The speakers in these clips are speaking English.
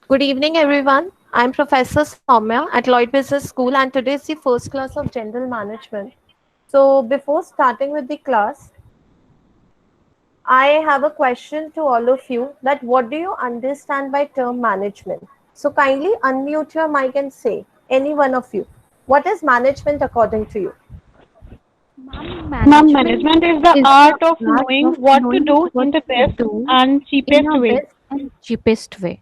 Good evening, everyone. I'm Professor Soumya at Lloyd Business School, and today is the first class of General Management. So, before starting with the class, I have a question to all of you that what do you understand by term management? So, kindly unmute your mic and say, any one of you, what is management according to you? Ma'am, Ma'am, management management is the is the art of art knowing of what to knowing do what in the to best do and in cheapest your way. best and cheapest way.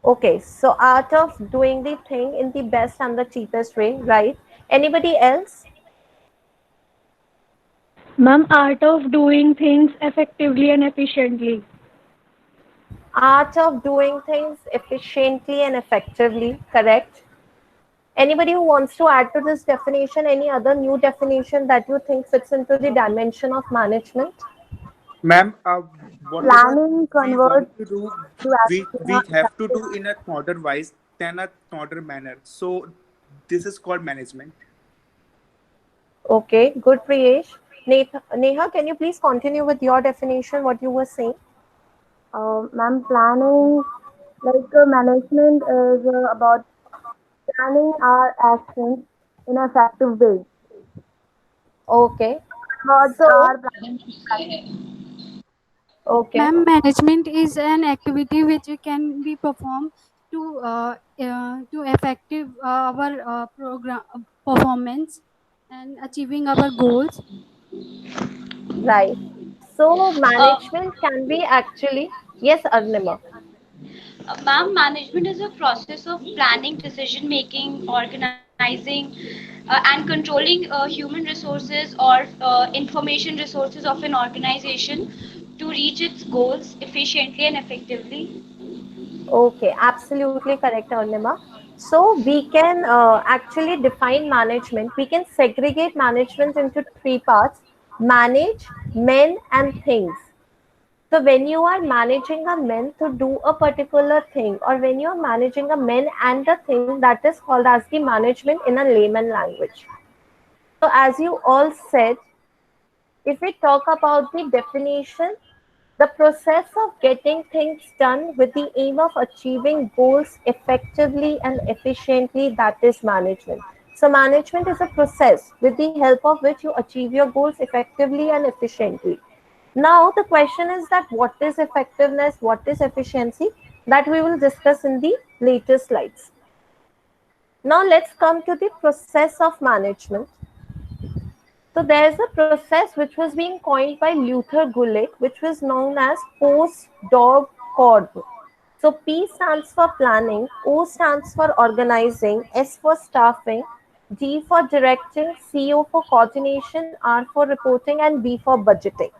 Okay, so art of doing the thing in the best and the cheapest way, right? Anybody else? Ma'am, art of doing things effectively and efficiently. Art of doing things efficiently and effectively, correct? Anybody who wants to add to this definition, any other new definition that you think fits into the dimension of management? Ma'am, whatever Planning we want converts to do, to we have to action. do in a order wise, then a order manner. So this is called management. Okay, good, Priyesh. Neha, can you please continue with your definition, what you were saying? Ma'am, planning, management is about planning our actions in an effective way. Okay, What so, our planning okay, Ma'am, management is an activity which can be performed to effective our program performance and achieving our goals. right. So, Uh, management can be actually, yes, Arnima. Ma'am, management is a process of planning, decision making, organizing, and controlling human resources or information resources of an organization to reach its goals efficiently and effectively. Okay, absolutely correct, Arnima. So we can actually define management. We can segregate management into three parts: manage, men, and things. So when you are managing a men to do a particular thing, or when you are managing a men and a thing, that is called as the management in a layman language. So as you all said, if we talk about the definition, the process of getting things done with the aim of achieving goals effectively and efficiently, that is management. So, management is a process with the help of which you achieve your goals effectively and efficiently. Now, the question is that what is effectiveness, what is efficiency, that we will discuss in the later slides. Now, let's come to the process of management. So there's a process which was being coined by Luther Gulick, which was known as post dog corb. So P stands for planning, O stands for organizing, S for staffing, D for directing, CO for coordination, R for reporting, and B for budgeting.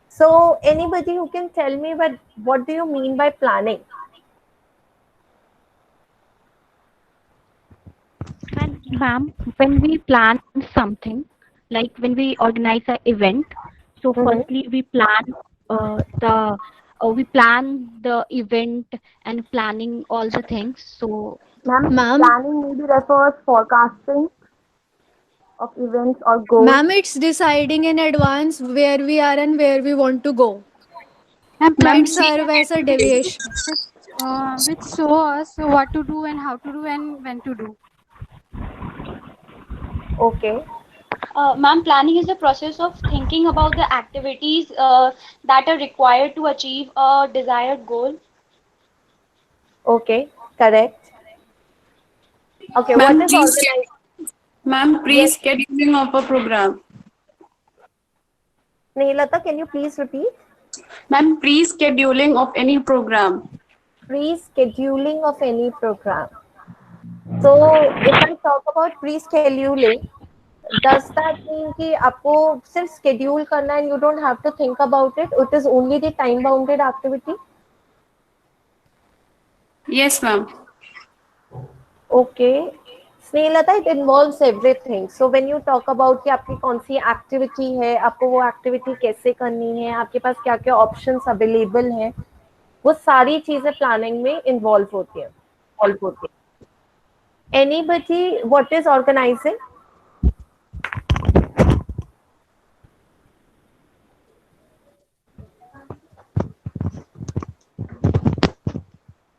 So anybody who can tell me what do you mean by planning? And ma'am, when we plan something, like when we organize an event, so Mm-hmm. firstly the we plan the event and planning all the things. So Ma'am, Ma'am, planning maybe refers forecasting of events or goals. ma'am, it's deciding in advance where we are and where we want to go. And Ma'am, It planning is serves an as a activity deviation. which show us what to do and how to do and when to do. Okay, Ma'am, planning is the process of thinking about the activities that are required to achieve a desired goal. okay, correct. Okay, what Ma'am, is organized? Yes, pre-scheduling of a program. Nehlata, can you please repeat? Ma'am, pre-scheduling of any program. Pre-scheduling of any program. So if I talk about pre-scheduling, does that mean कि आपको सिर्फ schedule करना and you don't have to think about it? It is only the time-bounded activity. Yes, ma'am. Okay. Snehlata it involves everything. So when you talk about कि आपकी कौन सी activity है, आपको वो activity कैसे करनी है, आपके पास क्या क्या options available हैं, वो सारी चीजें planning में involve होती हैं. Anybody, what is organizing?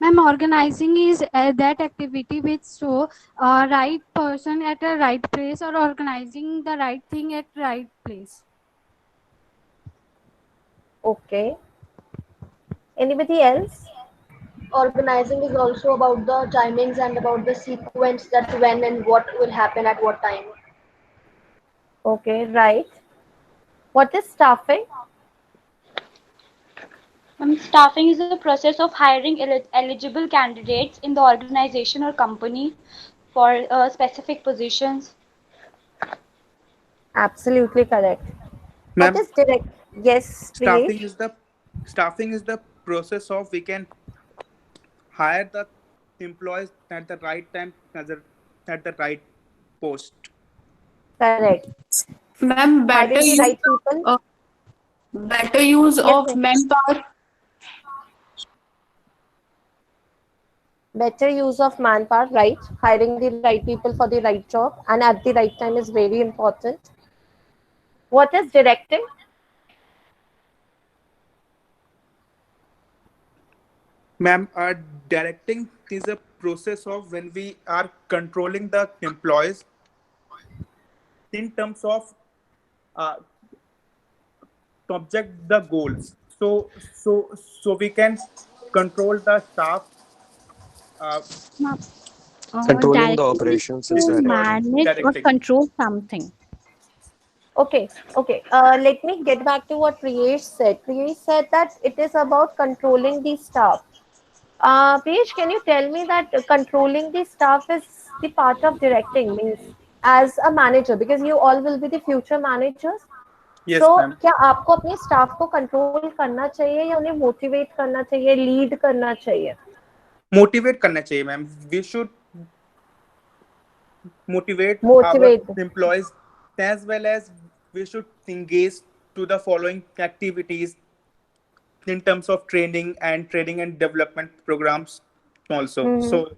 Ma'am, organizing is that activity which show right person at a right place or organizing the right thing at right place. Okay. Anybody else? Organizing is also about the timings and about the sequence, that when and what will happen at what time. Okay, right. What is staffing? Staffing is the process of hiring eligible candidates in the organization or company for specific positions. Absolutely correct. What Ma'am, is direct? Yes, staffing Priyesh. is the staffing is the process of we can hire the employees at the right time at the right post. Correct. Ma'am, Hiring the right people. better use Yes, of ma'am. manpower. Better use of manpower, right? Hiring the right people for the right job and at the right time is very important. What is directing? Ma'am, directing is a process of when we are controlling the employees in terms of uh, to object the goals. So we can control the staff. Uh, Controlling the Directing is operations is this to is called directing. manage or directing. control something. Okay, okay. Let me get back to what Priyesh said. Priyesh said that it is about controlling the staff. Priyesh, can you tell me that controlling the staff is the part of directing, means as a manager, because you all will be the future managers. Yes, So ma'am. क्या आपको अपने staff को control करना चाहिए या उन्हें motivate करना चाहिए, लीड करना चाहिए? Motivate करना चाहिए, ma'am. We should motivate our Motivate. employees as well as we should engage to the following activities in terms of training and development programs also. So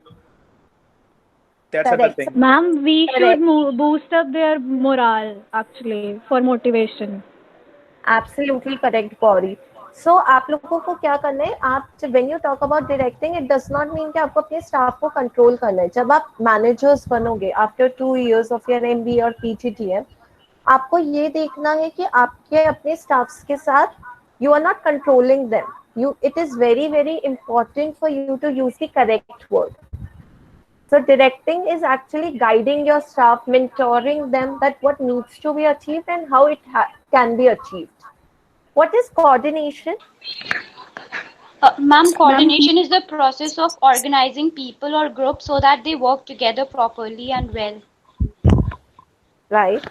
that's other Correct. thing. Ma'am, we should Correct. boost up their morale actually for motivation. Absolutely correct, Gauri. So आप लोगों को क्या करना है, आप when you talk about directing, it does not mean कि आपको अपने स्टाफ को कंट्रोल करना है. जब आप मैनेजर्स बनोगे after 2 years of your MBA और PGDM, आपको ये देखना है कि आपके अपने स्टाफ्स के साथ you are not controlling them. It is very very important for you to use the correct word. So directing is actually guiding your staff, mentoring them that what needs to be achieved and how it can be achieved. What is coordination? Ma'am, coordination is the process of organizing people or groups so that they work together properly and well. Right.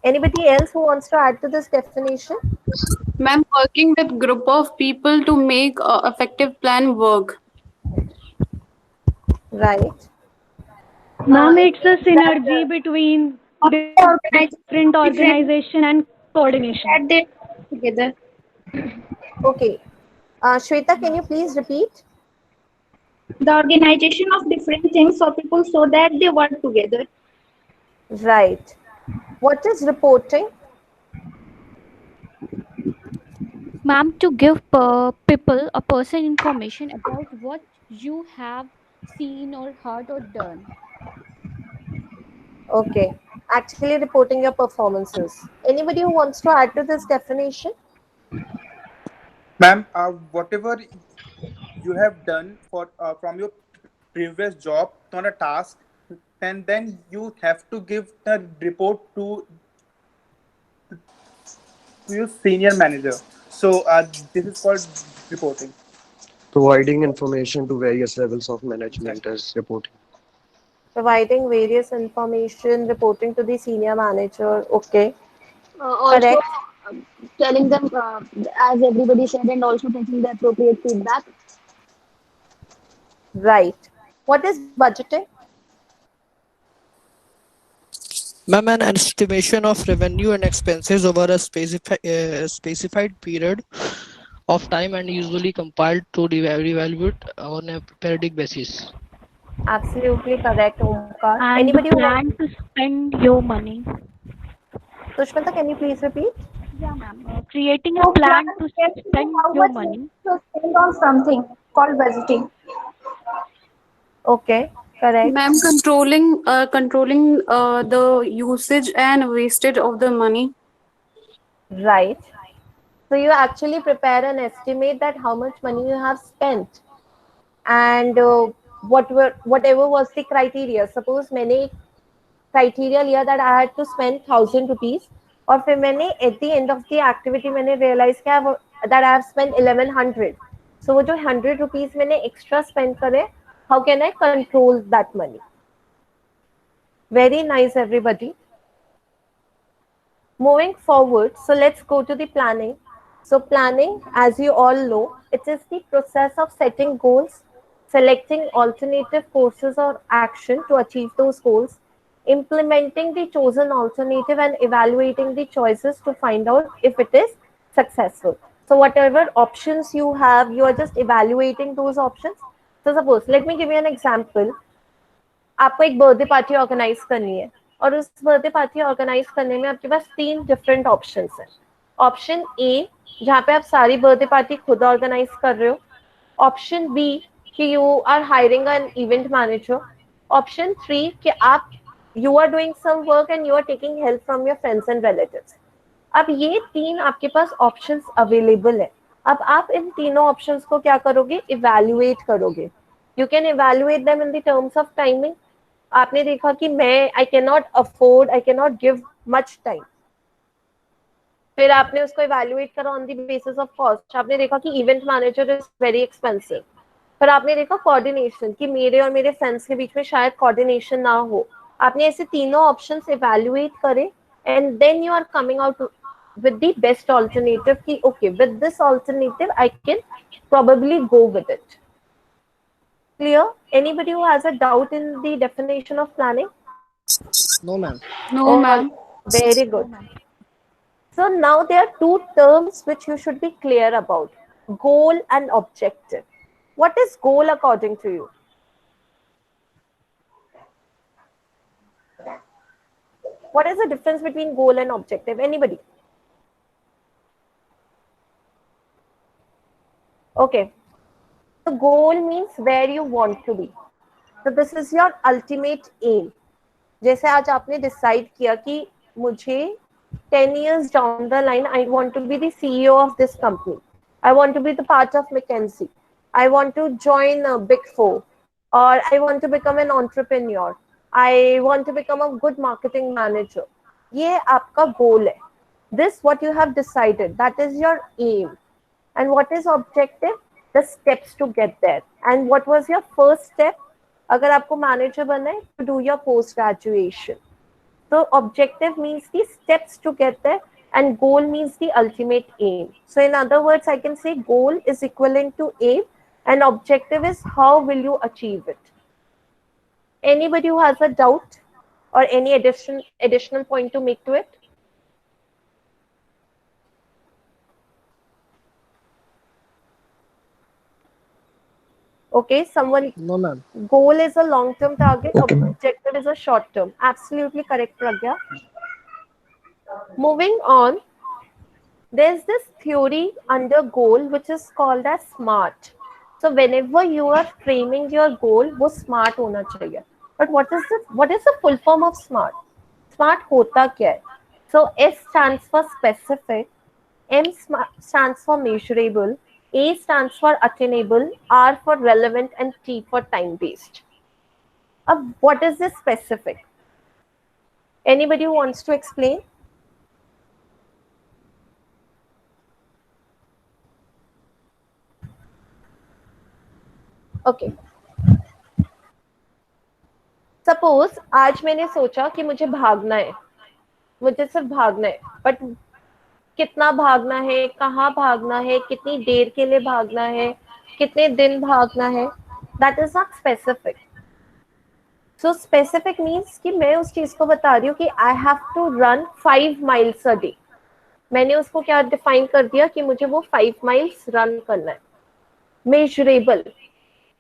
Anybody else who wants to add to this definition? Ma'am, working with group of people to make a effective plan work. Right. Ma'am, it's a synergy between different organization and coordination. That they together. Okay. Shweta, can you please repeat? The organization of different things for people so that they work together. Right. What is reporting? Ma'am, to give people a person information about what you have seen or heard or done. Okay. Actually reporting your performances. Anybody who wants to add to this definition? Ma'am, whatever you have done for from your previous job on a task, and then you have to give the report to your senior manager. So this is called reporting. Providing information to various levels of management is reporting. Providing various information, reporting to the senior manager. Okay. Also, Correct. telling them, as everybody said, and also taking the appropriate feedback. Right. What is budgeting? Ma'am, an estimation of revenue and expenses over a specified period of time and usually compiled to reevaluate on a periodic basis. Absolutely correct, Omkar. And Anybody who plan to spend your money. Sushmita, can you please repeat? Yeah, ma'am. Creating a plan to spend your money. To spend on something. called budgeting. Okay, correct. Ma'am, controlling the usage and wastage of the money. Right. So you actually prepare an estimate that how much money you have spent, and whatever was the criteria. Suppose मैंने criteria लिया that I had to spend 1,000 rupees, और फिर मैंने at the end of the activity मैंने realize किया that I have spent 1,100. So वो जो 100 rupees मैंने extra spend करे, how can I control that money? Very nice, everybody. Moving forward, so let's go to the planning. So planning, as you all know, it is the process of setting goals, selecting alternative courses or action to achieve those goals, implementing the chosen alternative, and evaluating the choices to find out if it is successful. So whatever options you have, you are just evaluating those options. So suppose, let me give you an example. आपको एक birthday party organise करनी है, और उस birthday party organise करने में आपके पास 3 different options हैं. ऑप्शन ए, जहाँ पे आप सारी बर्थडे पार्टी खुद ऑर्गेनाइज कर रहे हो. ऑप्शन बी, कि you are hiring an event manager. Option 3, कि आप you are doing some work and you are taking help from your friends and relatives. अब ये 3 आपके पास ऑप्शंस अवेलेबल है. अब आप इन तीनों ऑप्शंस को क्या करोगे? इवैल्यूएट करोगे. You can evaluate them in the terms of timing. आपने देखा कि मैं I can not afford, I can not give much time. फिर आपने उसको इवैल्यूएट करा on the basis of cost. आपने देखा कि event manager is very expensive. फिर आपने देखा कोऑर्डिनेशन, कि मेरे और मेरे फ्रेंड्स के बीच में शायद कोऑर्डिनेशन ना हो. आपने ऐसे तीनों ऑप्शंस इवैल्यूएट करे, and then you are coming out with the best alternative ki okay, with this alternative I can probably go with it. Clear? Anybody who has a doubt in the definition of planning? No, ma'am. No, ma'am. Very good. So now there are 2 terms which you should be clear about: goal and objective. What is goal according to you? What is the difference between goal and objective? Anybody? Okay. The goal means where you want to be. So this is your ultimate aim. जैसे आज आपने decide किया कि मुझे 10 years down the line I want to be the CEO of this company. I want to be the part of McKinsey. I want to join a Big Four, or I want to become an entrepreneur. I want to become a good marketing manager. ये आपका goal है. This what you have decided. That is your aim. And what is objective? The steps to get there. And what was your first step? अगर आपको manager बनना है, to do your post graduation. So objective means the steps to get there, and goal means the ultimate aim. So in other words, I can say goal is equivalent to aim, and objective is how will you achieve it. Anybody who has a doubt or any additional point to make to it? Okay, someone. No, ma'am. Goal is a long-term target. Okay, Objective is a short-term. Absolutely correct, Pragya. Moving on, there's this theory under goal which is called as SMART. So whenever you are framing your goal, वो smart होना चाहिए. But what is the full form of SMART? SMART होता क्या है? So S stands for specific, M stands for measurable, A stands for attainable, R for relevant, and T for time-based. What is this specific? Anybody who wants to explain? Okay. Suppose आज मैंने सोचा कि मुझे भागना है, मुझे सिर्फ भागना है, बट कितना भागना है, कहाँ भागना है, कितनी देर के लिए भागना है, कितने दिन भागना है, that is not specific. So specific means कि मैं उस चीज को बता रही हूँ कि I have to run 5 miles a day. मैंने उसको क्या डिफाइन कर दिया कि मुझे वो 5 miles रन करना है. Measurable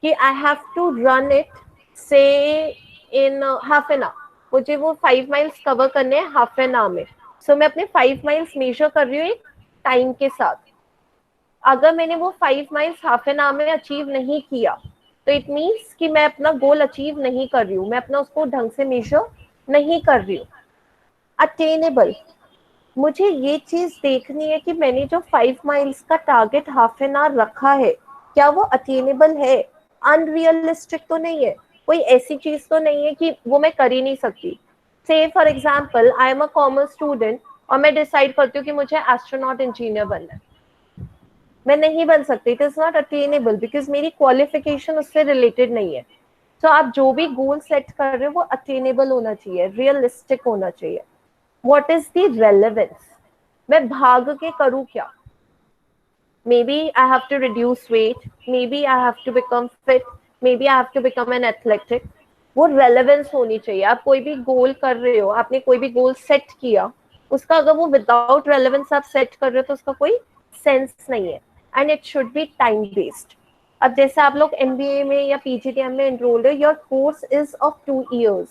कि I have to run it say in half an hour. मुझे वो 5 miles कवर करने हैं half an hour में. So मैं अपने 5 miles मेजर कर रही हूँ एक टाइम के साथ. अगर मैंने वो 5 माइल्स हाफ एन आवर में अचीव नहीं किया तो इट मीन्स कि मैं अपना गोल अचीव नहीं कर रही हूँ, मैं अपना उसको ढंग से मेजर नहीं कर रही हूँ। अटेनेबल, मुझे ये चीज देखनी है कि मैंने जो 5 माइल्स का टारगेट हाफ एन आवर रखा है क्या वो अटेनेबल है, अनरियलिस्टिक तो नहीं है, कोई ऐसी चीज तो नहीं है कि वो मैं कर ही नहीं सकती। से for example I am a commerce student और मैं डिसाइड करती हूँ कि मुझे एस्ट्रोनॉट इंजीनियर बनना है, मैं नहीं बन सकती, it is not attainable because मेरी क्वालिफिकेशन उससे रिलेटेड नहीं है। तो आप जो भी गोल सेट कर रहे हो वो अटेनेबल होना चाहिए, रियलिस्टिक होना चाहिए। व्हाट इज द रेलेवेंस, मैं भाग के करूँ क्या, maybe I have to reduce weight, maybe I have to become fit, maybe I have to become an athletic। वो रेलेवेंस होनी चाहिए। आप कोई भी गोल कर रहे हो, आपने कोई भी गोल सेट किया, उसका अगर वो विदाउट रेलेवेंस आप सेट कर रहे हो तो उसका कोई सेंस नहीं है। And it should B time based. अब जैसे आप लोग एमबीए में या पीजीडीएम में एनरोल्ड हो, your course is of 2 years,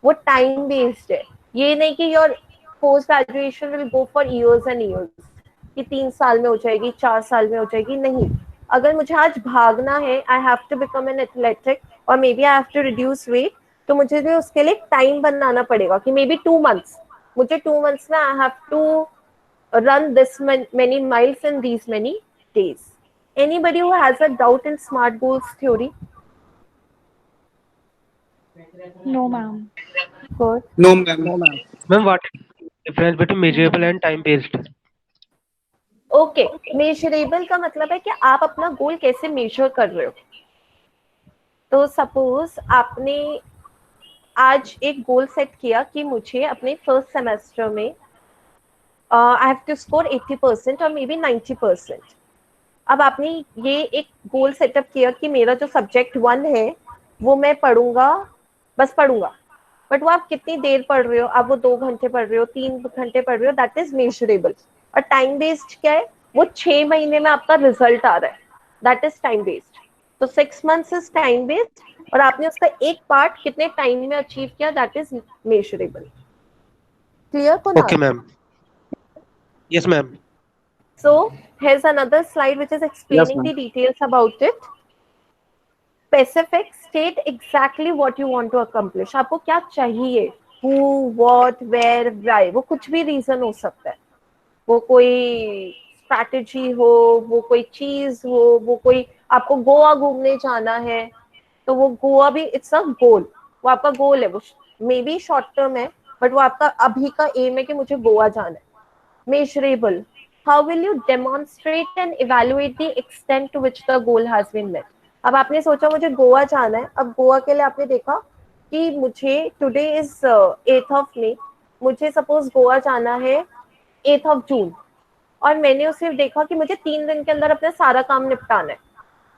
वो टाइम बेस्ड है। ये नहीं कि your post graduation will go for years and years, कि 3 साल में हो जाएगी, 4 साल में हो जाएगी, नहीं। अगर मुझे आज भागना है, I have to become an athletic और maybe I have to reduce weight, तो मुझे भी उसके लिए टाइम बनाना पड़ेगा कि मे बी 2 months, मुझे 2 months में I have to run this many miles in these many days। Anybody who has a doubt in SMART goals theory? No, ma'am. Good. No, ma'am. Ma'am, what is the difference between measurable and time-based? Okay, measurable का मतलब है कि आप अपना गोल कैसे major कर रहे हो। तो सपोज आपने आज एक गोल सेट किया कि मुझे अपने फर्स्ट सेमेस्टर में आई हैव टू स्कोर 80% और मे बी 90%। अब आपने ये एक गोल सेटअप किया कि मेरा जो सब्जेक्ट 1 है वो मैं पढ़ूंगा, बस पढ़ूंगा, बट वो आप कितनी देर पढ़ रहे हो, आप वो 2 घंटे पढ़ रहे हो, 3 घंटे पढ़ रहे हो, दैट इज मेजरेबल। और टाइम बेस्ड क्या है, वो 6 महीने में आपका रिजल्ट आ रहा है, दैट इज टाइम बेस्ड। तो 6 months इज टाइम बेस्ड और आपने उसका एक पार्ट कितने टाइम में अचीव किया, दैट इज मेजरेबल। क्लियर को ना? Okay, ma'am. Yes, ma'am. So here's another slide which is explaining ma'am. the details about it। Specific, state exactly what you want to accomplish। आपको क्या चाहिए, who, what, where, why, वो कुछ भी reason हो सकता है, वो कोई स्ट्रैटेजी हो, वो कोई चीज हो, वो कोई आपको गोवा घूमने जाना है तो वो गोवा भी इट्स अ गोल, वो आपका गोल है, वो मे बी शॉर्ट टर्म है बट वो आपका अभी का एम है कि मुझे गोवा जाना है। Measurable, how will you demonstrate and evaluate the extent to which the goal has been met। अब आपने सोचा मुझे गोवा जाना है, अब गोवा के लिए आपने देखा कि मुझे today is 8th of May, मुझे सपोज गोवा जाना है 8th of June और मैंने उसे देखा कि मुझे 3 दिन के अंदर अपना सारा काम निपटाना है।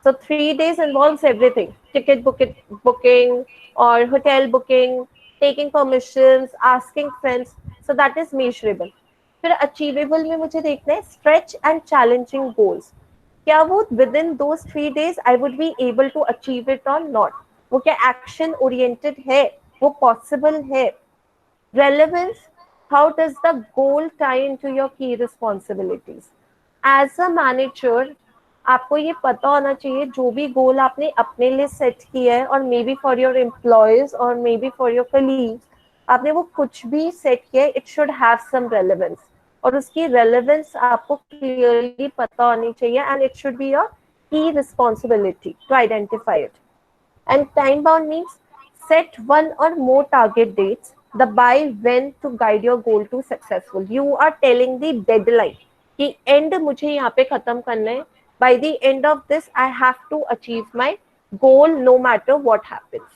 So 3 days involves everything, ticket booking or hotel booking, taking permissions, asking friends, so that is measurable। फिर अचीवेबल में मुझे देखना है स्ट्रेच एंड चैलेंजिंग गोल्स, क्या वो within those 3 days I would be able to achieve it और not, वो क्या एक्शन ओरिएंटेड है, वो पॉसिबल है। Relevance, how does the goal tie into your key responsibilities. As a manager आपको ये पता होना चाहिए जो भी गोल आपने अपने लिए सेट किया है और maybe for your employees और maybe for your colleagues, आपने वो कुछ भी सेट किया है, it should have some relevance और उसकी रेलेवेंस आपको क्लियरली पता होनी चाहिए and it should be your key responsibility to identify it. And time bound means set one or more target dates, the by when to guide your goal to successful। You are telling the deadline कि end मुझे यहाँ पे खत्म करना है, by the end of this I have to achieve my goal no matter what happens।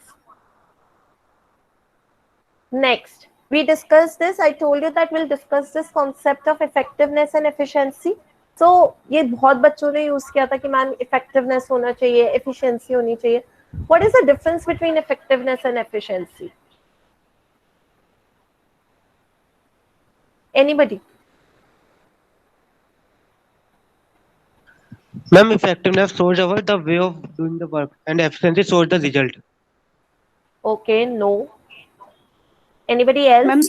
Next, we discussed this, I told you that we'll discuss this concept of effectiveness and efficiency। So ये बहुत बच्चों ने use किया था कि ma'am effectiveness होना चाहिए, efficiency होनी चाहिए। What is the difference between effectiveness and efficiency? Anybody? Ma'am, effectiveness shows our the way of doing the work, and efficiency shows the result. Okay, no. Anybody else? Ma'am,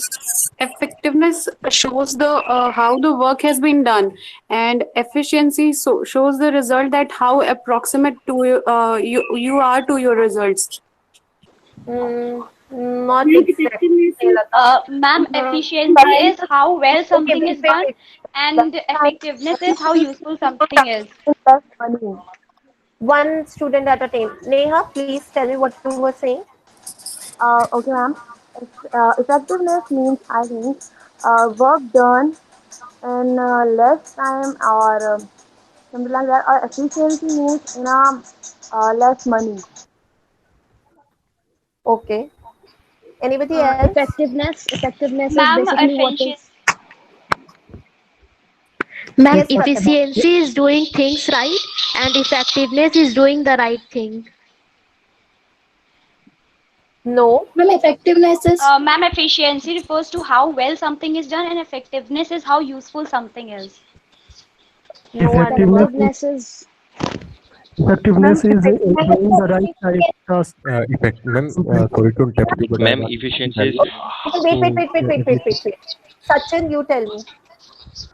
effectiveness shows the how the work has been done, and efficiency shows the result that how approximate to you are to your results. Not exactly. Ma'am, Uh, efficiency is how well okay, something wait, is wait, done, wait. and effectiveness is how useful something is. Money. One student at a time. Neha, please tell me what you were saying. Okay, ma'am. Effectiveness means, I think, work done in less time or something like that. Or efficiency means in a less money. Okay. Anybody else? Effectiveness is Ma'am, basically what efficiency. is. Ma'am, Yes, Pratibha. efficiency is doing things right and effectiveness is doing the right thing. No. Ma'am, effectiveness is. Ma'am, efficiency refers to how well something is done, and effectiveness is how useful something is. No, Effectiveness Anima. is Effectiveness is. effectiveness Ma'am, is effectiveness doing is the right type task. Effect, ma'am. Sorry to interrupt you, but I Ma'am, want to efficiency tell is you. Okay, wait, To wait, wait, wait, wait, wait, wait, wait. Sachin, you tell me.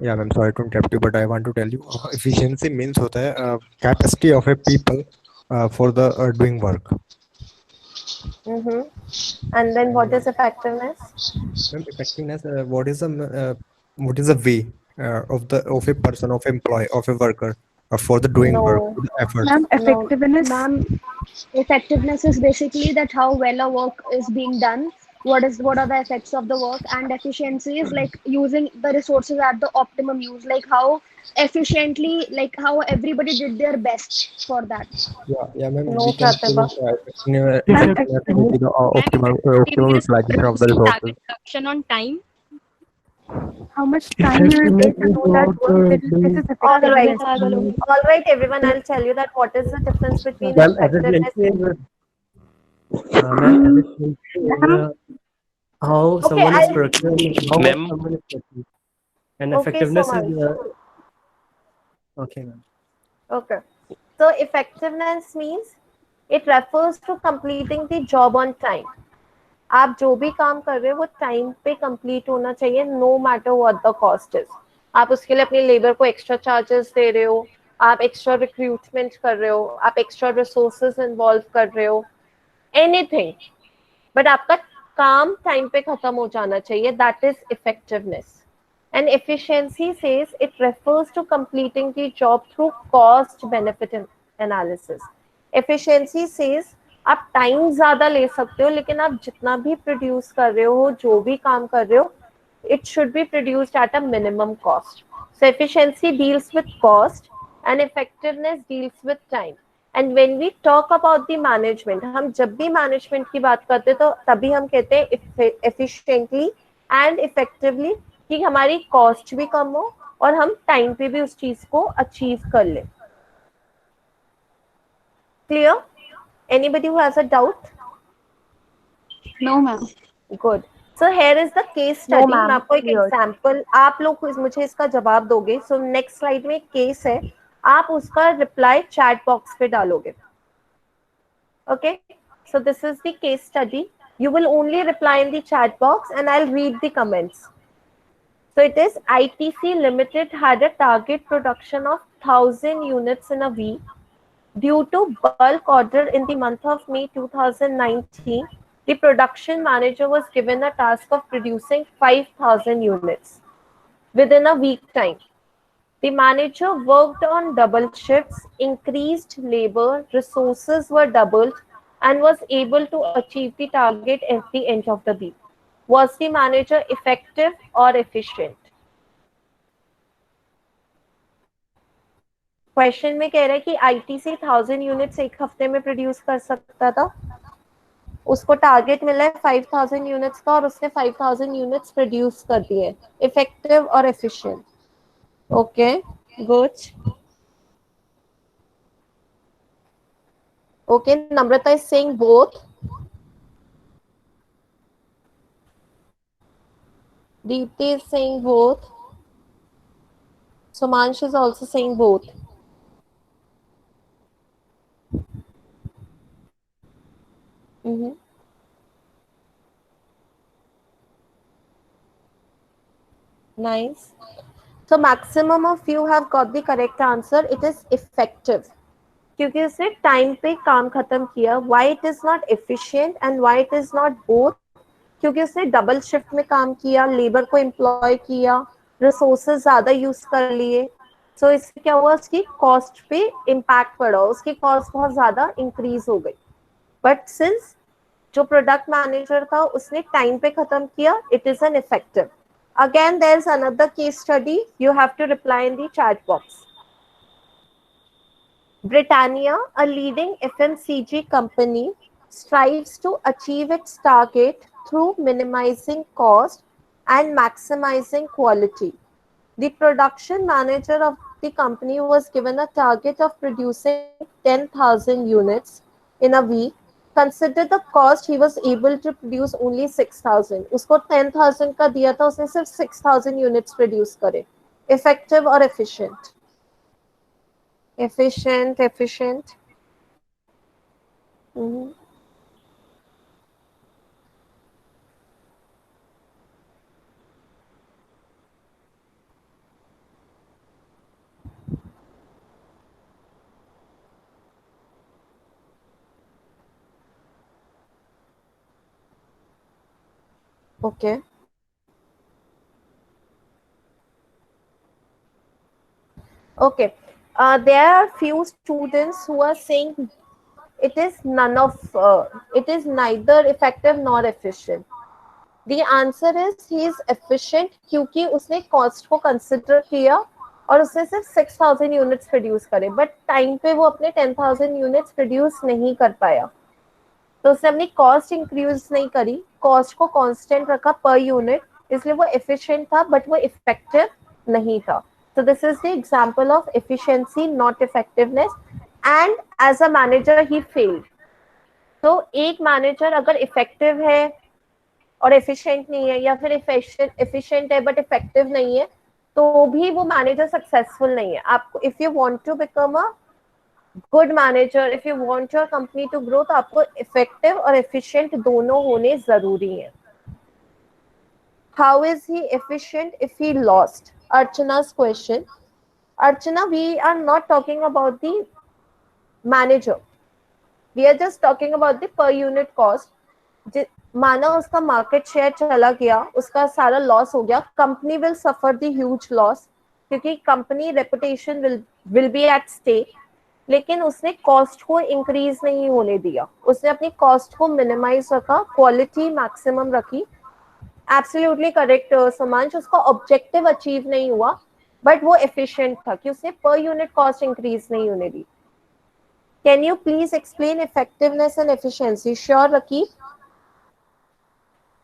Yeah, ma'am. Sorry to interrupt you, but I want to tell you. Efficiency means होता है capacity of a people for the doing work. Mm-hmm. And then what is And effectiveness? ma'am, effectiveness. What is the way of a person, of employee, of a worker for the doing work, No. for the efforts. Ma'am, No. effectiveness. Ma'am, effectiveness is basically that how well a work is being done. What are the effects of the work, and efficiency is like using the resources at the optimum use, like how efficiently, like how everybody did their best for that. Yeah, ma'am. No, We can say Pratibha. that Ma'am, effectiveness will be the optimum Effectiveness utilization of refers the to resources. target reduction on time. how much time you will Effectiveness take to is do that about work, this doing. is All right. effectiveness. All right, everyone. I'll tell you that what is the difference between Ma'am, effectiveness. efficiency is Ma'am, how Okay, someone is I'll. productive, how much ma'am, someone is productive, and Okay, effectiveness is Somansh. okay, ma'am. Okay. So effectiveness means it refers to completing the job on time. आप जो भी काम कर रहे हो वो time पे complete होना चाहिए no matter what the cost is आप उसके लिए अपनी लेबर को एक्स्ट्रा चार्जेस दे रहे हो आप एक्स्ट्रा रिक्रूटमेंट कर रहे हो आप एक्स्ट्रा रिसोर्सेज इन्वॉल्व कर रहे हो एनीथिंग बट आपका काम टाइम पे खत्म हो जाना चाहिए that is effectiveness and efficiency says it refers to completing the job through cost benefit analysis efficiency says आप टाइम ज्यादा ले सकते हो लेकिन आप जितना भी प्रोड्यूस कर रहे हो जो भी काम कर रहे हो it should be produced at a minimum cost so efficiency deals with cost and effectiveness deals with time and when we talk about the management हम जब भी management की बात करते हैं तो तभी हम कहते हैं efficiently and effectively कि हमारी कॉस्ट भी कम हो और हम टाइम पे भी उस चीज को अचीव कर ले clear anybody who has a doubt No, ma'am. Good so here is the case No, study मैं ma'am. आपको एक Clear. एग्जांपल आप लोग मुझे इसका जवाब दोगे सो नेक्स्ट स्लाइड में एक केस है आप उसका रिप्लाई चैट बॉक्स पे डालोगे okay so this is the case study you will only reply in the chat box and I'll read the comments. So it is ITC Limited had a target production of 1,000 units in a week. Due to bulk order in the month of May 2019, the production manager was given a task of producing 5,000 units within a week time. The manager worked on double shifts, increased labor, resources were doubled, and was able to achieve the target at the end of the week. Was the manager effective or efficient? Question में कह रहा है कि ITC 1000 units एक हफ्ते में produce कर सकता था उसको टारगेट मिला है 5000 यूनिट्स का और उसने 5000 यूनिट्स प्रोड्यूस कर दिए इफेक्टिव और efficient okay good okay Namrata is saying both Deepti is saying both. Somansh is also saying both. Mm-hmm. Nice. So maximum of you have got the correct answer. It is effective. क्योंकि उसने time पे काम खत्म किया. Why it is not efficient and why it is not both? क्योंकि उसने double shift में काम किया, लेबर को एम्प्लॉय किया, रिसोर्सेज ज्यादा यूज कर लिए. सो इससे क्या हुआ, उसकी कॉस्ट पे इम्पैक्ट पड़ा, उसकी कॉस्ट बहुत ज्यादा इंक्रीज हो गई. बट सिंस जो प्रोडक्ट मैनेजर था उसने टाइम पे खत्म किया, it is an effective. Again, there's another case study. You have to reply in the chat box. Britannia, a leading FMCG company, strives to achieve its target through minimizing cost and maximizing quality. The production manager of the company was given a target of producing 10,000 units in a week. Consider the cost, he was able to produce only 6,000. उसको 10,000 का दिया था, उसने सिर्फ 6,000 units produce करे. Effective और efficient? Efficient. Okay. Okay. There are few students who are saying it is it is neither effective nor efficient. The answer is he is efficient क्योंकि उसने कॉस्ट को कंसिडर किया और उसने सिर्फ 6,000 यूनिट्स प्रोड्यूस करे. बट टाइम पे वो अपने 10,000 यूनिट्स प्रोड्यूस नहीं कर पाया, तो उसने अपनी कॉस्ट इंक्रीज नहीं करी, कॉस्ट को कांस्टेंट रखा पर यूनिट, इसलिए वो एफिशिएंट था बट वो इफेक्टिव नहीं था. So this is the example of efficiency, not effectiveness. And as a manager, he failed. तो एक मैनेजर अगर इफेक्टिव है और एफिशिएंट नहीं है, या फिर एफिशिएंट है बट इफेक्टिव नहीं है, तो भी वो मैनेजर सक्सेसफुल नहीं है. आपको if you want to become a good manager, if you want your company to grow, तो आपको इफेक्टिव और एफिशिएंट दोनों होने जरूरी हैं. How is he efficient if he lost? Archana's question. Archana, we are not talking about the manager. We are just talking about the per unit cost. माना उसका market share चला गया, उसका सारा लॉस हो गया, company will suffer the huge loss क्योंकि company reputation will be at stake. लेकिन उसने कॉस्ट को इंक्रीज नहीं होने दिया, उसने अपनी कॉस्ट को मिनिमाइज रखा, क्वालिटी मैक्सिमम रखी. एब्सोल्युटली करेक्ट सुमांश, उसका ऑब्जेक्टिव अचीव नहीं हुआ बट वो एफिशिएंट था कि उसने पर यूनिट कॉस्ट इंक्रीज नहीं होने दी. Can you please explain effectiveness and efficiency? Sure Raqib.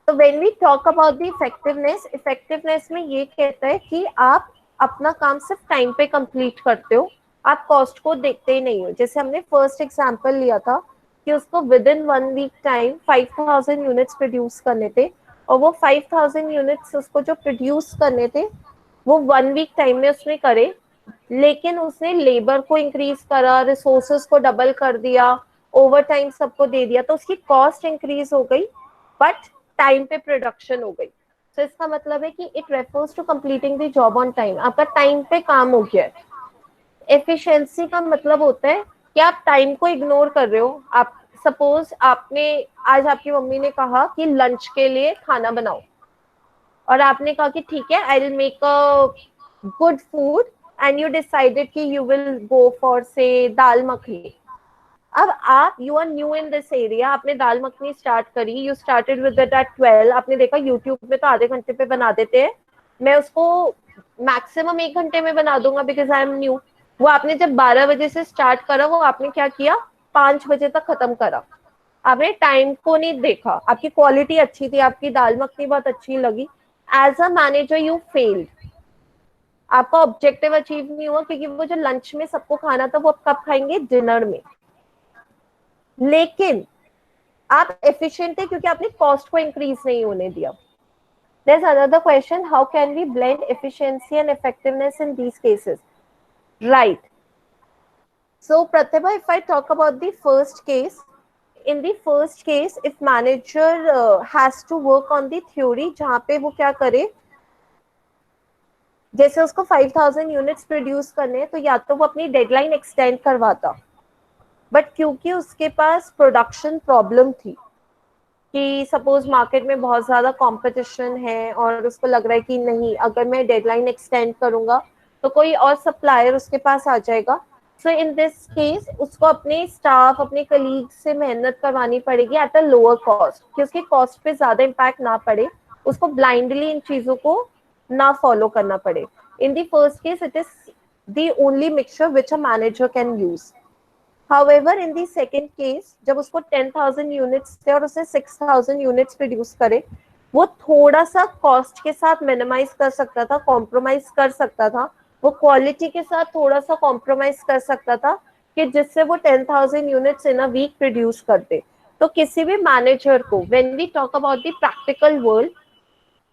तो when we talk about the effectiveness में ये कहता है कि आप अपना काम सिर्फ टाइम पे कंप्लीट करते हो, आप कॉस्ट को देखते ही नहीं हो. जैसे हमने फर्स्ट एग्जांपल लिया था कि उसको within 1 week time 5,000 units produce करने थे, और वो 5,000 यूनिट्स उसको जो प्रोड्यूस करने थे वो 1 वीक टाइम में उसने करे. लेकिन उसने लेबर को इंक्रीज करा, रिसोर्सेज को डबल कर दिया, ओवर टाइम सबको दे दिया, तो उसकी कॉस्ट इंक्रीज हो गई बट टाइम पे प्रोडक्शन हो गई. तो इसका मतलब है कि it refers to completing the job on time. आपका टाइम पे काम हो गया है. एफिशिएंसी का मतलब होता है कि आप टाइम को इग्नोर कर रहे हो. आप सपोज आज आपकी मम्मी ने कहा कि लंच के लिए खाना बनाओ, और आपने कहा कि ठीक है, I will make a good food, and you decided कि you will go for say dal makhani. अब आप you are new in this area, आपने दाल मखनी स्टार्ट करी, you started with it at 12. आपने देखा यूट्यूब में तो आधे घंटे पे बना देते हैं, मैं उसको मैक्सिमम 1 घंटे में बना दूंगा बिकॉज आई एम न्यू. वो आपने जब 12 बजे से स्टार्ट करा, वो आपने क्या किया, 5 बजे तक खत्म करा. आपने टाइम को नहीं देखा. आपकी क्वालिटी अच्छी थी, आपकी दाल मखनी बहुत अच्छी लगी. As a manager you failed. आपका ऑब्जेक्टिव अचीव नहीं हुआ क्योंकि वो जो लंच में सबको खाना था वो आप कब खाएंगे, डिनर में. लेकिन आप एफिशिएंट है क्योंकि आपने कॉस्ट को इंक्रीज नहीं होने दिया. There's another question, how can we blend efficiency and effectiveness in these cases? Right. So Pratibha, if I talk about the first case, in the first case, if manager has to work on the theory, जहाँ पे वो क्या करे, जैसे उसको 5000 units produce करने हैं, तो या तो वो अपनी डेडलाइन एक्सटेंड करवाता, बट क्योंकि उसके पास प्रोडक्शन प्रॉब्लम थी कि सपोज मार्केट में बहुत ज्यादा कंपटीशन है और उसको लग रहा है कि नहीं, अगर मैं डेडलाइन एक्सटेंड करूंगा तो कोई और सप्लायर उसके पास आ जाएगा, सो इन दिस केस उसको अपने स्टाफ, अपने कलीग से मेहनत करवानी पड़ेगी एट अ लोअर कॉस्ट, कि उसके कॉस्ट पे ज्यादा इम्पैक्ट ना पड़े, उसको ब्लाइंडली इन चीजों को ना फॉलो करना पड़े. In the first case it is the only mixture which a manager can use. However, in the second case, जब उसको 10,000 यूनिट्स थे और उसने 6,000 यूनिट्स प्रोड्यूस करे, वो थोड़ा सा कॉस्ट के साथ मिनिमाइज कर सकता था, कॉम्प्रोमाइज कर सकता था, वो क्वालिटी के साथ थोड़ा सा कॉम्प्रोमाइज कर सकता था कि जिससे वो 10,000 units in a week produce करते. तो किसी भी मैनेजर को, when we talk about the practical world,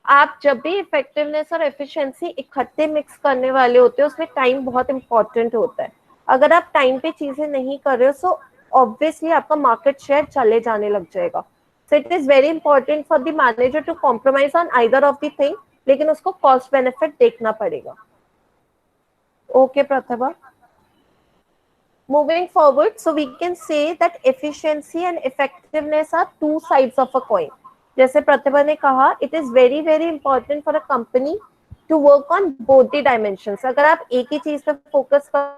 आप जब भी इफेक्टिवनेस और एफिशिएंसी इकट्ठे मिक्स करने वाले होते हो, उसमें टाइम बहुत इंपॉर्टेंट होता है. अगर आप टाइम पे चीजें नहीं कर रहे हो, सो ऑब्वियसली आपका मार्केट शेयर चले जाने लग जाएगा. So it is very important for the manager to compromise on either of the thing, लेकिन उसको कॉस्ट बेनिफिट देखना पड़ेगा. Okay Pratibha, moving forward, so we can say that efficiency and effectiveness are two sides of a coin. जैसे प्रतिभा ने कहा, it is very very important for a company to work on both the dimensions. अगर आप एक ही चीज पे focus कर,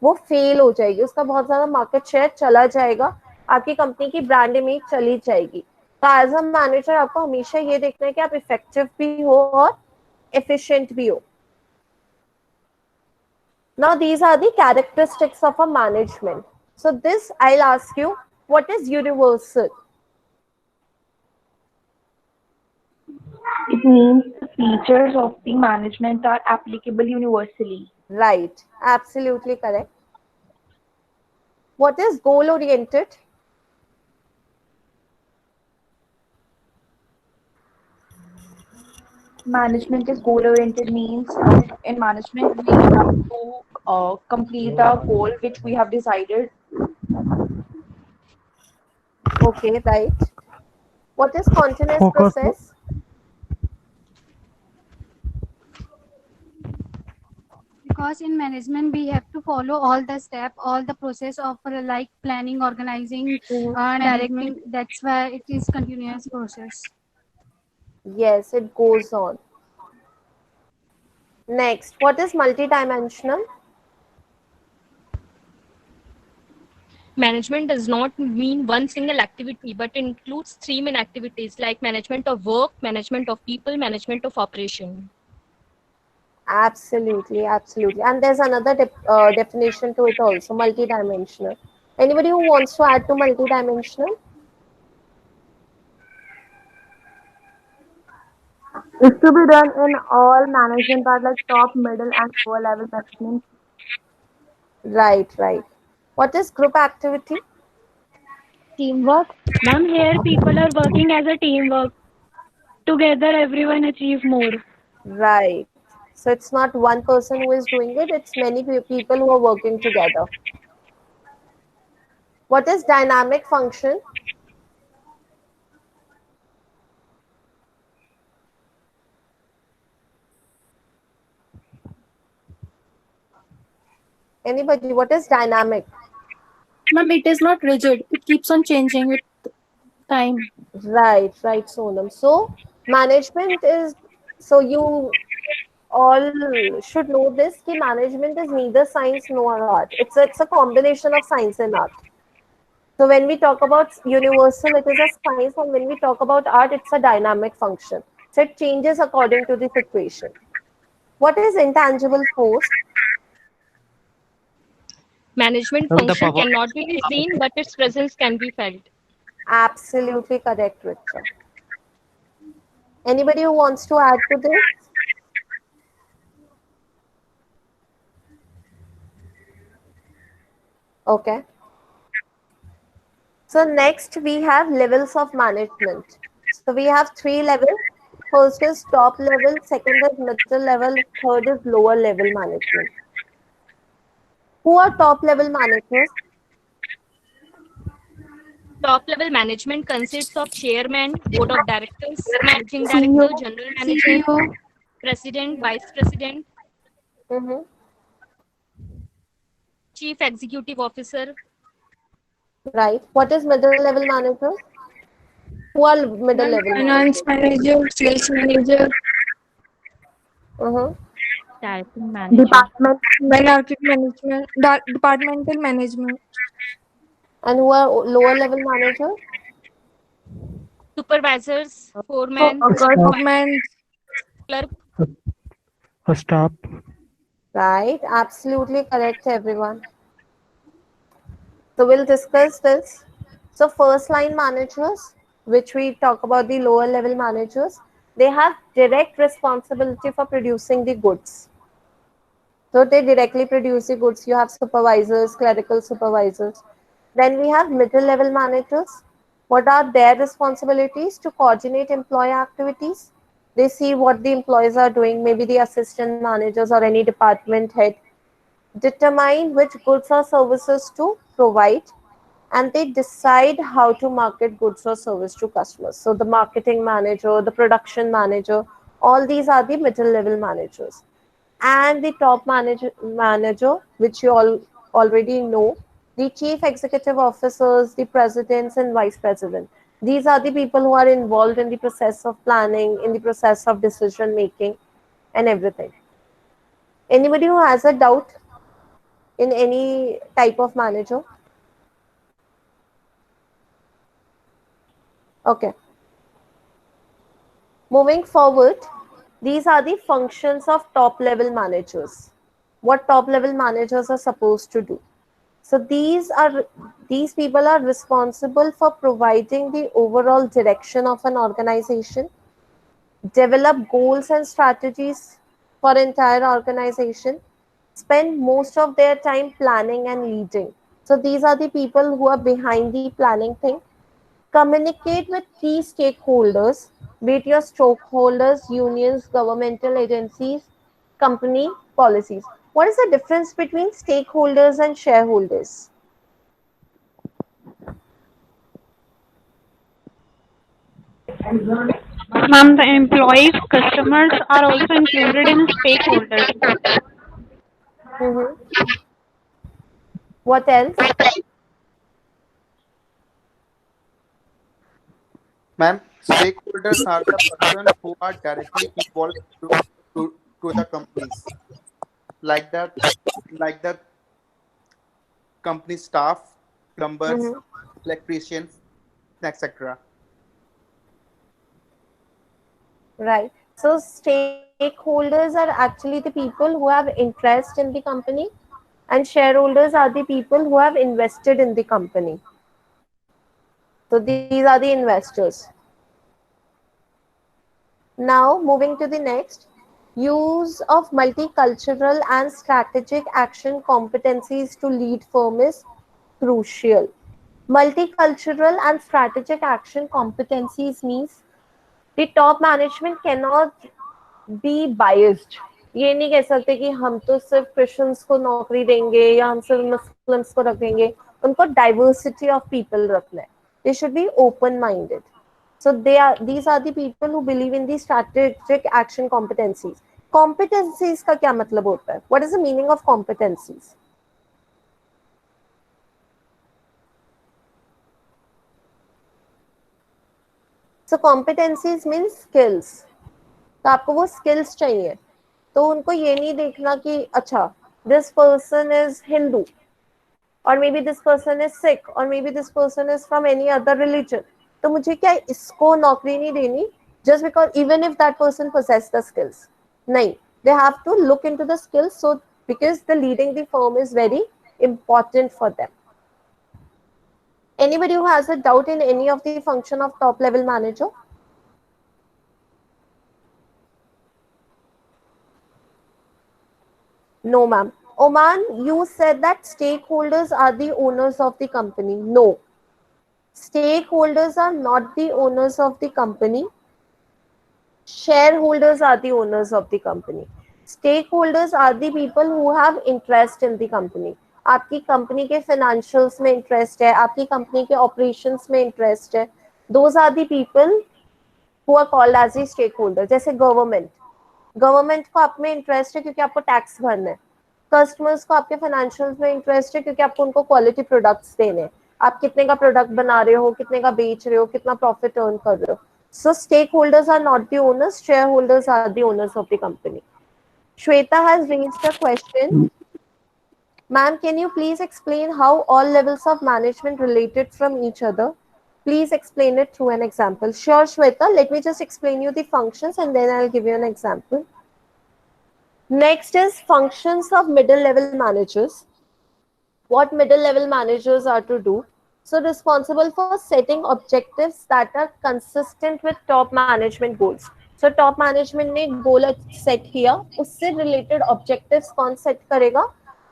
वो फेल हो जाएगी, उसका बहुत ज्यादा मार्केट शेयर चला जाएगा, आपकी कंपनी की ब्रांड इमेज चली जाएगी. तो एज अ मैनेजर आपको हमेशा ये देखना है कि आप इफेक्टिव भी हो और एफिशिएंट भी हो. Now these are the characteristics of a management. So this I'll ask you, what is universal? It means the features of the management are applicable universally. Right, absolutely correct. What is goal oriented? Management is goal oriented means in management we have to complete a goal which we have decided. Okay, right. What is continuous Focus. process? Because in management we have to follow all the step, all the process of like planning, organizing, directing. That's why it is continuous process. Yes, it goes on. Next, what is multidimensional? Management does not mean one single activity, but includes three main activities like management of work, management of people, management of operation. Absolutely, absolutely. And there's another definition to it also, multidimensional. Anybody who wants to add to multidimensional? Is to be done in all management part like top, middle, and lower level management. Right, right. What is group activity? Teamwork. Ma'am, here people are working as a teamwork. Together, everyone achieve more. Right. So it's not one person who is doing it, it's many people who are working together. What is dynamic function? Anybody, what is dynamic? Ma'am, it is not rigid. It keeps on changing with time. Right, right, Sonam. So management is, so you all should know this, कि management is neither science nor art. It's a combination of science and art. So when we talk about universal, it is a science, and when we talk about art, it's a dynamic function. So it changes according to the situation. What is intangible force? Management The function power. cannot be seen, but its presence can be felt. Absolutely correct, Richa. Anybody who wants to add to this? Okay. So next we have levels of management. So we have three levels. First is top level, second is middle level, third is lower level management. Who are top level managers? Top level management consists of chairman, board of directors, managing director, general manager, CEO. president, vice president, Mm-hmm. chief executive officer, Right. What is middle level managers? Who are middle Ma'am, level finance managers? manager, sales manager, Mm-hmm. directing manager, department, management, departmental management, And who are lower level managers? supervisors, so foreman, government. clerk. Staff. Right. Absolutely correct, everyone. So we'll discuss this. So first line managers, which we talk about the lower level managers, they have direct responsibility for producing the goods. So they directly produce the goods. You have supervisors, clerical supervisors. Then we have middle level managers. What are their responsibilities? To coordinate employee activities. They see what the employees are doing, maybe the assistant managers or any department head. Determine which goods or services to provide, and they decide how to market goods or service to customers. So the marketing manager, the production manager, all these are the middle level managers. And the top manager, which you all already know, the chief executive officers, the presidents and vice president. These are the people who are involved in the process of planning, in the process of decision making and everything. Anybody who has a doubt in any type of manager? Okay. Moving forward, these are the functions of top level managers. What top level managers are supposed to do. So these people are responsible for providing the overall direction of an organization, develop goals and strategies for entire organization, spend most of their time planning and leading. So these are the people who are behind the planning thing. Communicate with key stakeholders, be it your stockholders, unions, governmental agencies, company policies. What is the difference between stakeholders and shareholders? Ma'am, the employees, customers are also included in stakeholders. Mm-hmm. What else? Ma'am, stakeholders are the person who are directly involved to the companies, like that, like the company staff, plumbers, Mm-hmm. electricians, etc. Right. So stakeholders are actually the people who have interest in the company, and shareholders are the people who have invested in the company. So these are the investors. Now, moving to the next, use of multicultural and strategic action competencies to lead firm is crucial. Multicultural and strategic action competencies means the top management cannot be biased. ये नहीं कह सकते कि हम तो सिर्फ Christians को नौकरी देंगे या हम सिर्फ मुस्लिम्स को रख देंगे. उनको डाइवर्सिटी ऑफ पीपल रखना है. They should be open minded. So these are the people who believe in the strategic action competencies. Competencies का क्या मतलब होता है? What is the meaning of competencies? So competencies means skills. तो आपको वो skills चाहिए. तो उनको ये नहीं देखना कि अच्छा this person is Hindu, or maybe this person is Sikh, or maybe this person is from any other religion. तो मुझे क्या इसको नौकरी नहीं देनी just because even if that person possess the skills. नहीं, they have to look into the skills, so because the leading the firm is very important for them. Anybody who has a doubt in any of the function of top level manager? No, ma'am. Oman, you said that stakeholders are the owners of the company. No. Stakeholders are not the owners of the company. Shareholders are the owners of the company. Stakeholders are the people who have interest in the company. आपकी company के financials में interest है, आपकी company के operations में interest है. Those are the people who are called as the stakeholders. जैसे government. Government को आप में इंटरेस्ट है क्योंकि आपको टैक्स भरना है, कस्टमर्स को आपके फाइनेंशियल्स में इंटरेस्ट है क्योंकि आपको उनको क्वालिटी प्रोडक्ट्स देने हैं, आप कितने का प्रोडक्ट बना रहे हो, कितने का बेच रहे हो, कितना प्रॉफिट अर्न कर रहे हो. So stakeholders are not the owners, shareholders are the owners of the company. Shweta has raised a question. Ma'am, can you please explain how all levels of management related from each other? Please explain it through an example. Sure, Shweta. Let me just explain you the functions and then I'll give you an example. Next is functions of middle level managers. What middle level managers are to do? So responsible for setting objectives that are consistent with top management goals. So top management ने goal set किया, उससे related objectives कौन set करेगा?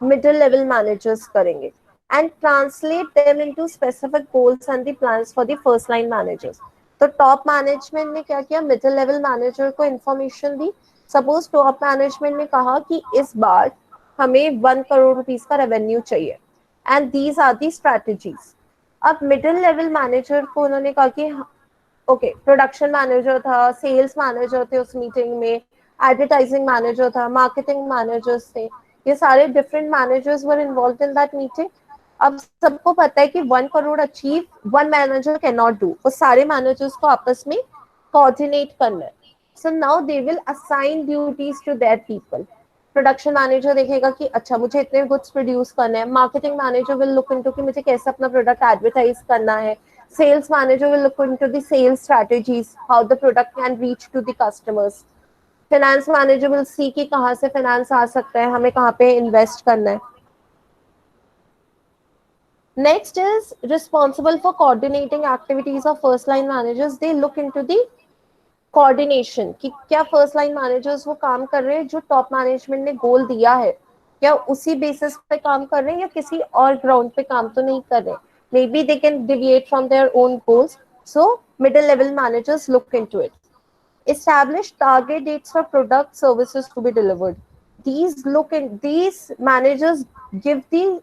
Middle level managers करेंगे. And translate them into specific goals and the plans for the first line managers. तो top management ने क्या किया? Middle level manager को information दी. Suppose top management ने कहा कि इस बार हमें 1 करोड़ रुपीस का रेवेन्यू चाहिए. And these are the strategies. अब मिडिल लेवल मैनेजर को उन्होंने कहा कि ओके, प्रोडक्शन मैनेजर था, सेल्स मैनेजर थे उस मीटिंग में, एडवर्टाइजिंग मैनेजर था, मार्केटिंग मैनेजर्स थे, ये सारे different managers were involve in that meeting. अब सबको पता है कि 1 crore achieve one manager can not do, वो सारे मैनेजर्स को आपस में कोऑर्डिनेट करना है. So now they will assign duties to their people. Production manager देखेगा कि अच्छा मुझे इतने गुड्स प्रोड्यूस करना है, marketing manager will look into कि मुझे कैसे अपना प्रोडक्ट एडवर्टाइज करना है, sales manager will look into the sales strategies, how the product can reach to the customers. Finance manager will see कि कहाँ से फाइनेंस आ सकता है, हमें कहाँ पे इन्वेस्ट करना है. Next is responsible for coordinating activities of first line managers. They look into the coordination कि क्या फर्स्ट लाइन मैनेजर्स वो काम कर रहे हैं जो टॉप मैनेजमेंट ने गोल दिया है, क्या उसी बेसिस पे काम कर रहे हैं या किसी और ग्राउंड पे काम तो नहीं कर रहे. Maybe they can deviate from their own goals. So middle level managers look into it. Establish target dates for product services to be delivered. these managers give the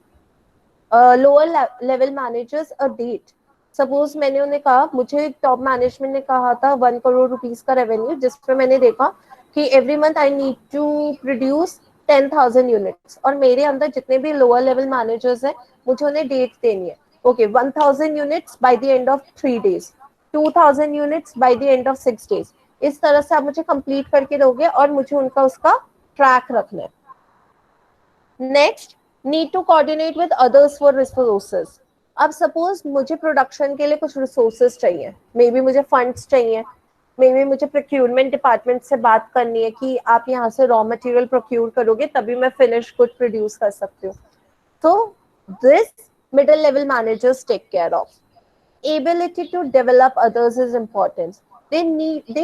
lower level managers a date. Suppose मैंने उन्हें कहा, मुझे top management ने कहा था 1 crore rupees का revenue, जिसपे मैंने देखा कि every month I need to produce 10,000 units, और मेरे अंदर जितने भी लोअर लेवल मैनेजर्स हैं मुझे उन्हें डेट देनी है. Okay, 1,000 units by the end of 3 days, 2,000 units by the end of 6 days. इस तरह से आप मुझे कंप्लीट करके दोगे और मुझे उनका उसका ट्रैक रखना है. Next, need to coordinate with others for resources. अब सपोज मुझे प्रोडक्शन के लिए कुछ रिसोर्सेज चाहिए, मे बी मुझे फंड्स चाहिए, मे बी मुझे प्रोक्यूरमेंट डिपार्टमेंट से बात करनी है कि आप यहाँ से रॉ मटेरियल प्रोक्यूर करोगे तभी मैं फिनिश गुड प्रोड्यूस कर सकती हूँ. तो this middle level managers take care of. Ability to develop others is important. they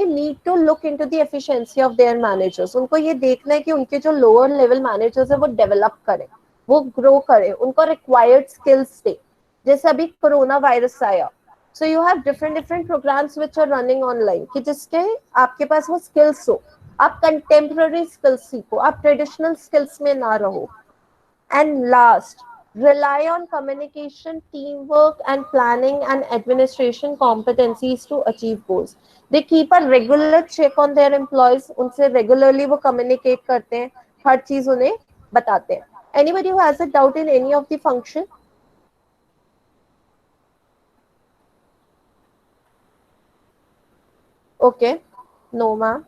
need to look into the efficiency of their managers. उनको ये देखना है कि उनके जो lower level managers है वो develop करें, वो grow करें, उनको required skills दे. जैसे अभी कोरोना वायरस आया, so you have different programs which are running online कि जिसके आपके पास वो skills हो, आप contemporary skills सीखो, आप traditional skills में ना रहो. And last, rely on communication, teamwork and planning and administration competencies to achieve goals. They keep a regular check on their employees. उनसे regularly वो communicate करते हैं, हर चीज उन्हें बताते हैं. Anybody who has a doubt in any of the function? Okay, no ma'am.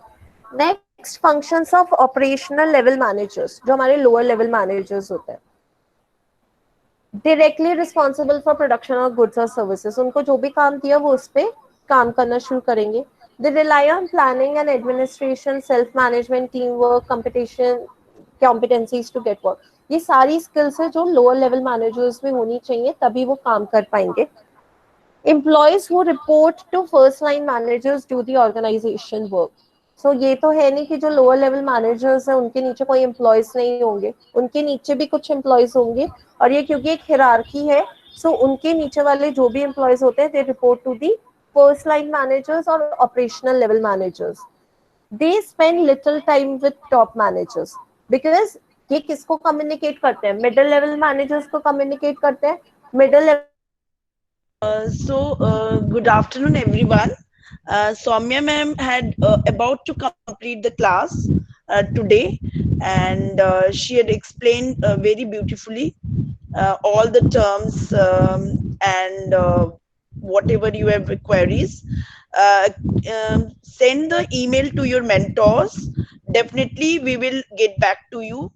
Next, functions of operational level managers, जो हमारे lower level managers होते हैं. Directly responsible for production of goods और सर्विसेज. उनको जो भी काम दिया वो उस पर काम करना शुरू करेंगे. They rely on planning and administration, self management, team work, competition, competencies to get work. ये सारी स्किल्स है जो लोअर लेवल मैनेजर्स में होनी चाहिए, तभी वो काम कर पाएंगे. Employees who report to first line managers do the organization work. So ये तो है नहीं कि जो लोअर लेवल मैनेजर्स हैं उनके नीचे कोई एम्प्लॉयज नहीं होंगे, उनके नीचे भी कुछ एम्प्लॉयज होंगे. और ये क्योंकि एक हिरार्की है, सो उनके नीचे वाले जो भी एम्प्लॉयज होते हैं they report to the first line managers और operational level managers. They spend little time with top managers because ये किसको कम्युनिकेट करते हैं? मिडिल लेवल मैनेजर्स को कम्युनिकेट करते हैं. Middle level good afternoon everyone. Soumya ma'am had about to complete the class. today, and she had explained very beautifully all the terms and whatever you have queries. Uh, Send the email to your mentors. Definitely, we will get back to you